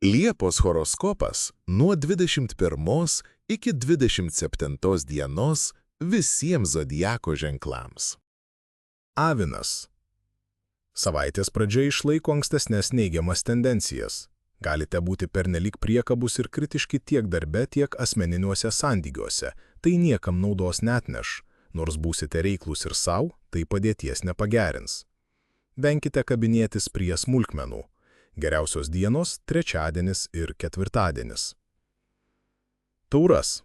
Liepos horoskopas nuo 21 iki 27 dienos visiems zodiako ženklams. Avinas. Savaitės pradžia išlaiko ankstesnės neigiamas tendencijas. Galite būti pernelyg priekabūs ir kritiški tiek darbe, tiek asmeniniuose santykiuose. Tai niekam naudos neatneš. Nors būsite reiklūs ir sau, tai padėties nepagerins. Venkite kabinėtis prie smulkmenų. Geriausios dienos – trečiadienis ir ketvirtadienis. Tauras.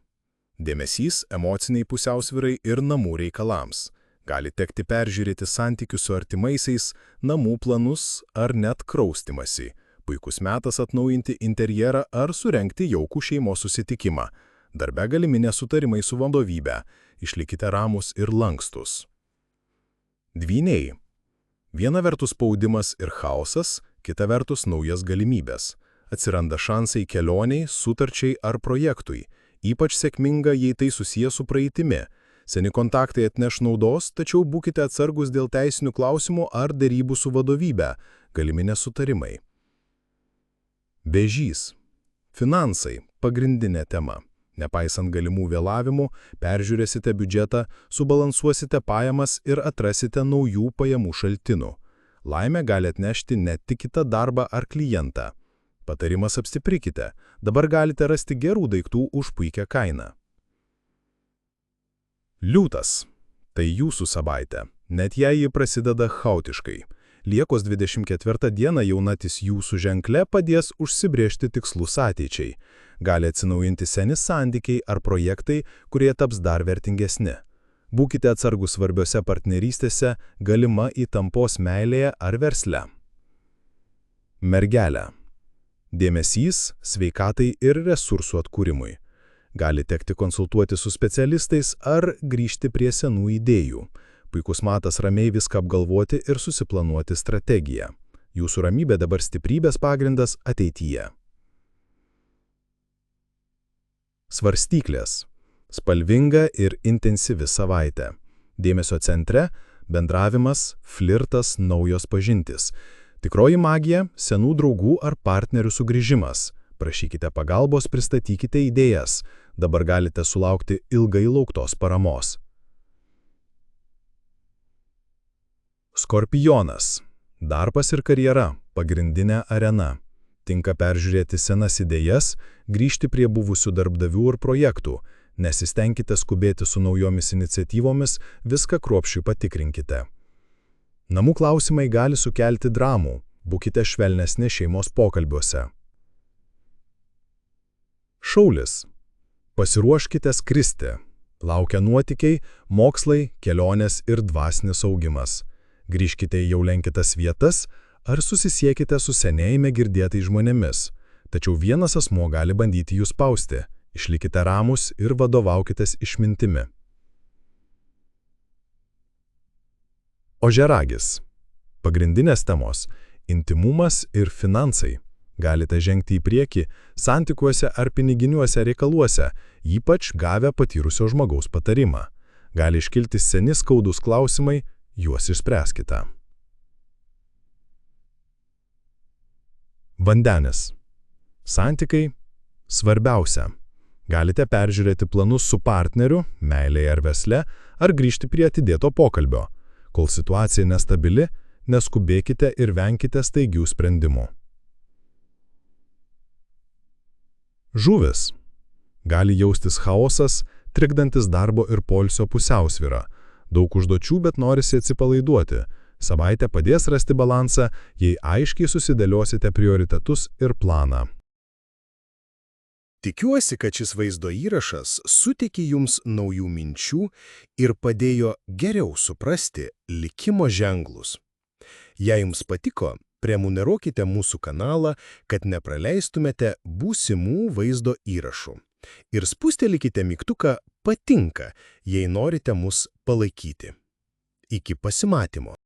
Dėmesys emociniai pusiausvyrai ir namų reikalams. Gali tekti peržiūrėti santykius su artimaisiais, namų planus ar net kraustimąsi. Puikus metas atnaujinti interjerą ar surengti jaukų šeimos susitikimą. Darbe galimi nesutarimai su vadovybe. Išlikite ramūs ir lankstus. Dvyniai. Viena vertus spaudimas ir chaosas, kita vertus naujas galimybės. Atsiranda šansai kelioniai, sutarčiai ar projektui. Ypač sėkminga, jei tai susiję su praeitimi. Seni kontaktai atneš naudos, tačiau būkite atsargus dėl teisinių klausimų ar derybų su vadovybe. Galimi nesutarimai. Vėžys. Finansai – pagrindinė tema. Nepaisant galimų vėlavimų, peržiūrėsite biudžetą, subalansuosite pajamas ir atrasite naujų pajamų šaltinių. Laimė gali atnešti ne tik kitą darbą ar klientą. Patarimas apstiprikite. Dabar galite rasti gerų daiktų už puikią kainą. Liūtas. Tai jūsų savaitė, net jei ji prasideda chaotiškai. Liepos 24 dieną jaunatis jūsų ženkle padės užsibrėžti tikslus ateičiai. Gali atsinaujinti seni santykiai ar projektai, kurie taps dar vertingesni. Būkite atsargus svarbiose partnerystėse, galima įtampos meilėje ar versle. Mergelė. Dėmesys, sveikatai ir resursų atkūrimui. Gali tekti konsultuoti su specialistais ar grįžti prie senų idėjų. Puikus matas ramiai viską apgalvoti ir susiplanuoti strategiją. Jūsų ramybė dabar stiprybės pagrindas ateityje. Svarstyklės. Spalvinga ir intensyvi savaitė. Dėmesio centre – bendravimas, flirtas, naujos pažintys. Tikroji magija – senų draugų ar partnerių sugrįžimas. Prašykite pagalbos, pristatykite idėjas. Dabar galite sulaukti ilgai lauktos paramos. Skorpionas. Darbas ir karjera – pagrindinė arena. Tinka peržiūrėti senas idėjas, grįžti prie buvusių darbdavių ir projektų. Nesistengkite skubėti su naujomis iniciatyvomis, viską kruopščiai patikrinkite. Namų klausimai gali sukelti dramų, būkite švelnesni šeimos pokalbiuose. Šaulis. Pasiruoškite skristi. Laukia nuotykiai, mokslai, kelionės ir dvasinis augimas. Grįžkite į jau lenkitas vietas ar susisiekite su senėjime girdėtais žmonėmis. Tačiau vienas asmuo gali bandyti jūs spausti. Išlikite ramūs ir vadovaukitės išmintimi. Ožiaragis. Pagrindinės temos – intimumas ir finansai. Galite žengti į priekį santykiuose ar piniginiuose reikaluose, ypač gavę patyrusio žmogaus patarimą. Gali iškilti seni skaudūs klausimai, juos išspręskite. Vandenis. Santykiai – svarbiausia. Galite peržiūrėti planus su partneriu, meilėje ar versle, ar grįžti prie atidėto pokalbio. Kol situacija nestabili, neskubėkite ir venkite staigių sprendimų. Žuvis. Gali jaustis chaosas, trikdantis darbo ir poilsio pusiausvyrą. Daug užduočių, bet norisi atsipalaiduoti. Savaitė padės rasti balansą, jei aiškiai susidėliosite prioritetus ir planą. Tikiuosi, kad šis vaizdo įrašas suteikė jums naujų minčių ir padėjo geriau suprasti likimo ženklus. Jei jums patiko, prenumeruokite mūsų kanalą, kad nepraleistumėte būsimų vaizdo įrašų. Ir spustelėkite mygtuką patinka, jei norite mus palaikyti. Iki pasimatymo.